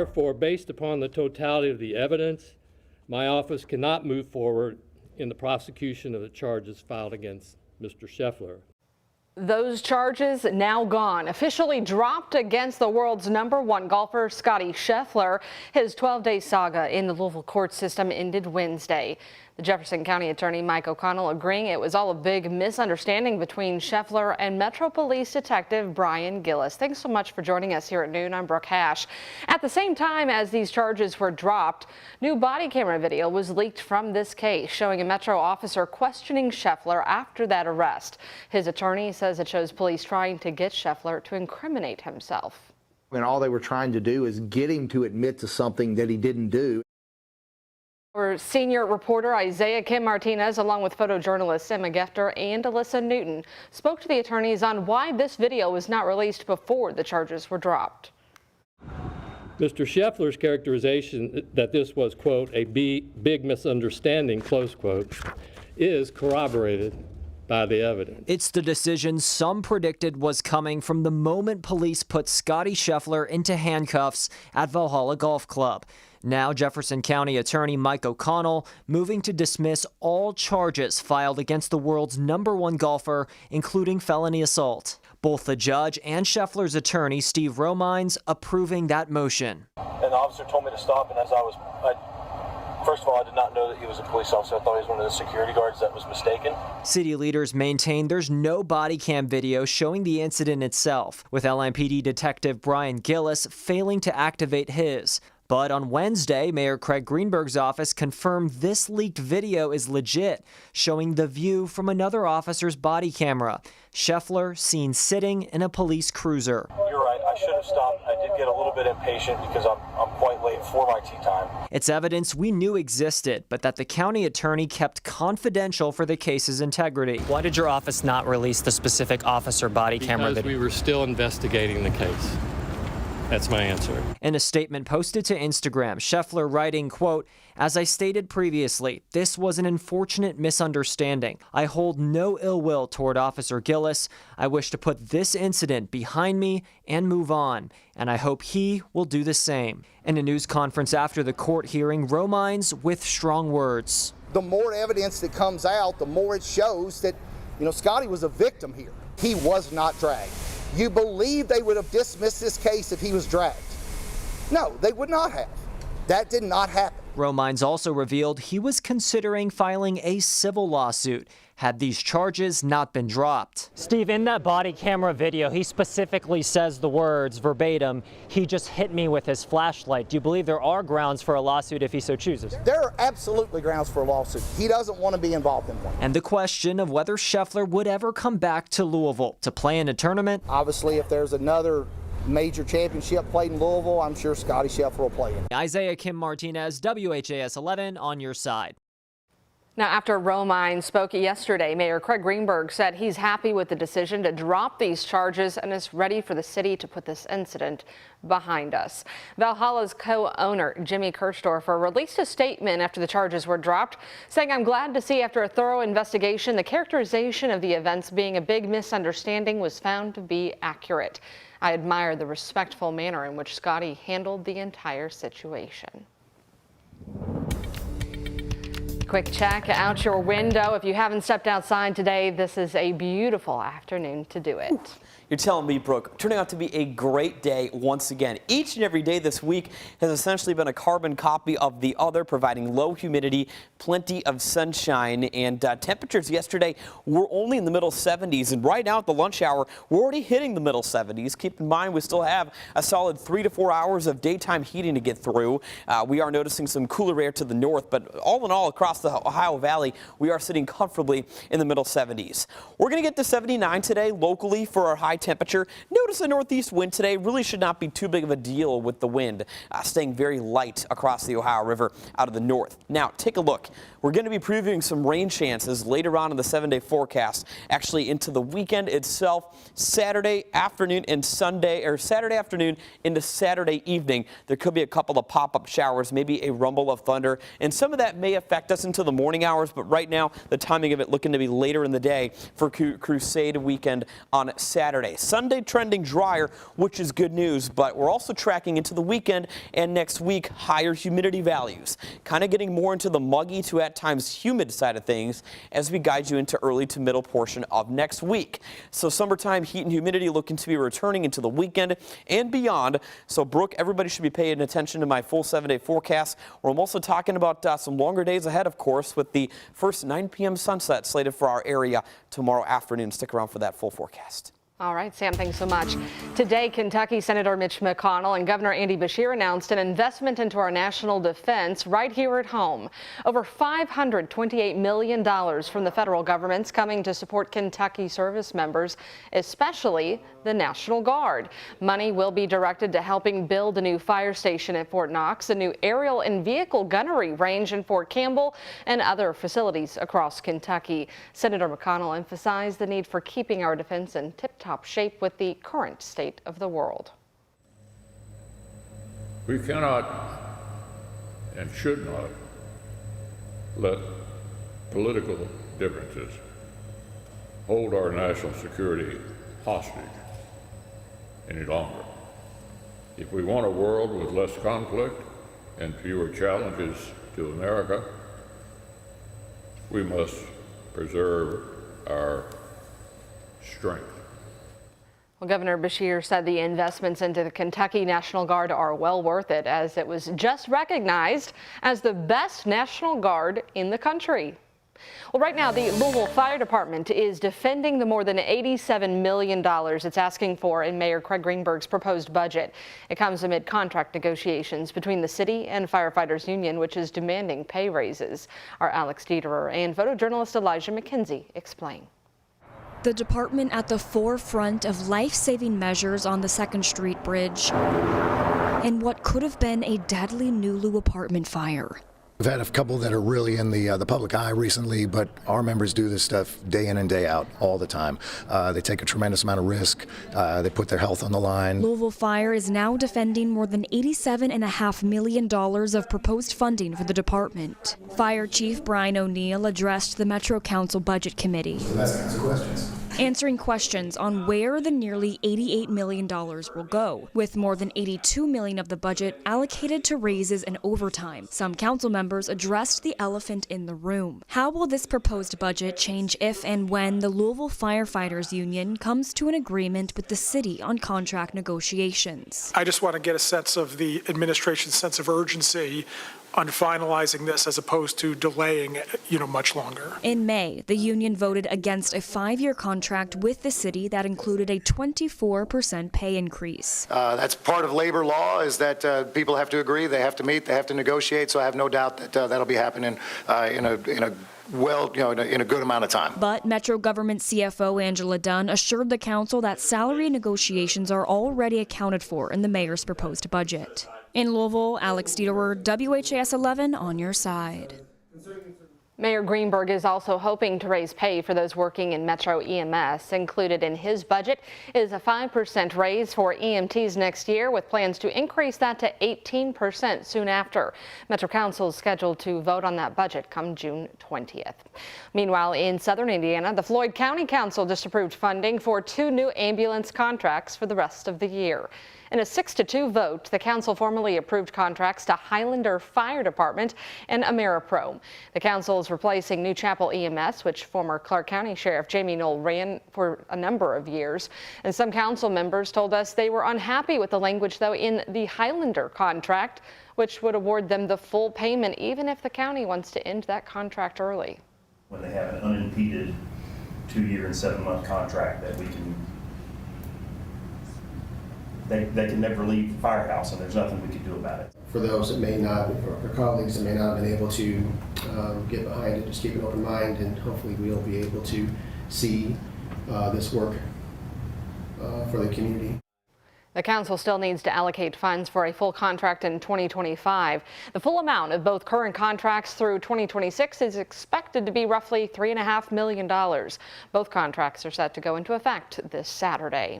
Therefore, based upon the totality of the evidence, my office cannot move forward in the prosecution of the charges filed against Mr. Scheffler. Those charges now gone, officially dropped against the world's #1 golfer Scottie Scheffler. His 12-day saga in the Louisville court system ended Wednesday. The Jefferson County Attorney Mike O'Connell agreeing it was all a big misunderstanding between Scheffler and Metro Police Detective Brian Gillis. Thanks so much for joining us here at noon. I'm Brooke Hash. At the same time as these charges were dropped, new body camera video was leaked from this case showing a Metro officer questioning Scheffler after that arrest. His attorney says it shows police trying to get Scheffler to incriminate himself. And all they were trying to do is get him to admit to something that he didn't do. Our senior reporter Isaiah Kim Martinez, along with photojournalists Emma Gefter and Alyssa Newton, spoke to the attorneys on why this video was not released before the charges were dropped. Mr. Scheffler's characterization that this was, quote, a big misunderstanding, close quote, is corroborated by the evidence. It's the decision some predicted was coming from the moment police put Scottie Scheffler into handcuffs at Valhalla Golf Club. Now Jefferson County Attorney Mike O'Connell moving to dismiss all charges filed against the world's #1 golfer, including felony assault. Both the judge and Scheffler's attorney, Steve Romines, approving that motion. And the officer told me to stop, and as first of all, I did not know that he was a police officer. I thought he was one of the security guards that was mistaken. City leaders maintain there's no body cam video showing the incident itself, with LMPD Detective Brian Gillis failing to activate his. But on Wednesday, Mayor Craig Greenberg's office confirmed this leaked video is legit, showing the view from another officer's body camera. Scheffler seen sitting in a police cruiser. You're right, I should have stopped. I did get a little bit impatient because I'm quite late for my tea time. It's evidence we knew existed, but that the county attorney kept confidential for the case's integrity. Why did your office not release the specific officer body camera video? Because we were still investigating the case. That's my answer. In a statement posted to Instagram, Scheffler writing, quote, "As I stated previously, this was an unfortunate misunderstanding. I hold no ill will toward Officer Gillis. I wish to put this incident behind me and move on, and I hope he will do the same." In a news conference after the court hearing, Romines with strong words. The more evidence that comes out, the more it shows that, Scottie was a victim here. He was not dragged. You believe they would have dismissed this case if he was dragged? No, they would not have. That did not happen. Romines also revealed he was considering filing a civil lawsuit had these charges not been dropped. Steve, in that body camera video, he specifically says the words verbatim, "He just hit me with his flashlight." Do you believe there are grounds for a lawsuit if he so chooses? There are absolutely grounds for a lawsuit. He doesn't want to be involved in one. And the question of whether Scheffler would ever come back to Louisville to play in a tournament. Obviously, if there's another major championship played in Louisville, I'm sure Scottie Scheffler will play in it. Isaiah Kim Martinez, WHAS 11 on your side. Now, after Romine spoke yesterday, Mayor Craig Greenberg said he's happy with the decision to drop these charges and is ready for the city to put this incident behind us. Valhalla's co-owner, Jimmy Kirchdorfer, released a statement after the charges were dropped, saying, "I'm glad to see after a thorough investigation, the characterization of the events being a big misunderstanding was found to be accurate. I admire the respectful manner in which Scottie handled the entire situation." Quick check out your window. If you haven't stepped outside today, this is a beautiful afternoon to do it. You're telling me, Brooke, turning out to be a great day once again. Each and every day this week has essentially been a carbon copy of the other, providing low humidity, plenty of sunshine, and temperatures yesterday were only in the middle 70s, and right now at the lunch hour, we're already hitting the middle 70s. Keep in mind, we still have a solid 3 to 4 hours of daytime heating to get through. We are noticing some cooler air to the north, but all in all, across the Ohio Valley, we are sitting comfortably in the middle 70s. We're going to get to 79 today locally for our high temperature. Notice the northeast wind today really should not be too big of a deal with the wind staying very light across the Ohio River out of the north. Now take a look. We're going to be previewing some rain chances later on in the 7-day forecast, actually into the weekend itself, Saturday afternoon and Sunday, or Saturday afternoon into Saturday evening. There could be a couple of pop-up showers, maybe a rumble of thunder, and some of that may affect us into the morning hours, but right now the timing of it looking to be later in the day for Crusade weekend on Saturday. Saturday. Sunday trending drier, which is good news, but we're also tracking into the weekend and next week higher humidity values. Kind of getting more into the muggy to at times humid side of things as we guide you into early to middle portion of next week. So summertime heat and humidity looking to be returning into the weekend and beyond. So Brooke, everybody should be paying attention to my full 7-day forecast, where I'm also talking about some longer days ahead, of course, with the first 9 p.m. sunset slated for our area tomorrow afternoon. Stick around for that full forecast. All right, Sam, thanks so much. Today, Kentucky Senator Mitch McConnell and Governor Andy Beshear announced an investment into our national defense right here at home. Over $528 million from the federal government's coming to support Kentucky service members, especially the National Guard. Money will be directed to helping build a new fire station at Fort Knox, a new aerial and vehicle gunnery range in Fort Campbell, and other facilities across Kentucky. Senator McConnell emphasized the need for keeping our defense in tip-top shape with the current state of the world. We cannot and should not let political differences hold our national security hostage any longer. If we want a world with less conflict and fewer challenges to America, we must preserve our strength. Well, Governor Beshear said the investments into the Kentucky National Guard are well worth it, as it was just recognized as the best National Guard in the country. Well, right now, the Louisville Fire Department is defending the more than $87 million it's asking for in Mayor Craig Greenberg's proposed budget. It comes amid contract negotiations between the city and Firefighters Union, which is demanding pay raises. Our Alex Dieterer and photojournalist Elijah McKenzie explain. The department at the forefront of life-saving measures on the 2nd Street Bridge in what could have been a deadly Nulu apartment fire. We've had a couple that are really in the public eye recently, but our members do this stuff day in and day out, all the time. They take a tremendous amount of risk. They put their health on the line. Louisville Fire is now defending more than $87.5 million of proposed funding for the department. Fire Chief Brian O'Neill addressed the Metro Council Budget Committee, answering questions on where the nearly $88 million will go, with more than $82 million of the budget allocated to raises and overtime. Some council members addressed the elephant in the room. How will this proposed budget change if and when the Louisville Firefighters Union comes to an agreement with the city on contract negotiations? I just want to get a sense of the administration's sense of urgency on finalizing this as opposed to delaying it, much longer. In May, the union voted against a 5-year contract with the city that included a 24% pay increase. That's part of labor law, is that people have to agree, they have to meet, they have to negotiate, so I have no doubt that that'll be happening in a good amount of time. But Metro Government CFO Angela Dunn assured the council that salary negotiations are already accounted for in the mayor's proposed budget. In Louisville, Alex Dieterer, WHAS11 on your side. Mayor Greenberg is also hoping to raise pay for those working in Metro EMS. Included in his budget is a 5% raise for EMTs next year, with plans to increase that to 18% soon after. Metro Council is scheduled to vote on that budget come June 20th. Meanwhile, in southern Indiana, the Floyd County Council disapproved funding for 2 new ambulance contracts for the rest of the year. In a 6-2 vote, the council formally approved contracts to Highlander Fire Department and AmeriPro. The council is replacing New Chapel EMS, which former Clark County Sheriff Jamie Knoll ran for a number of years. And some council members told us they were unhappy with the language, though, in the Highlander contract, which would award them the full payment even if the county wants to end that contract early. When they have an unimpeded 2-year and 7-month contract that we can They can never leave the firehouse, and there's nothing we can do about it. For those that may not, or colleagues that may not have been able to get behind it, just keep an open mind, and hopefully we'll be able to see this work for the community. The council still needs to allocate funds for a full contract in 2025. The full amount of both current contracts through 2026 is expected to be roughly $3.5 million. Both contracts are set to go into effect this Saturday.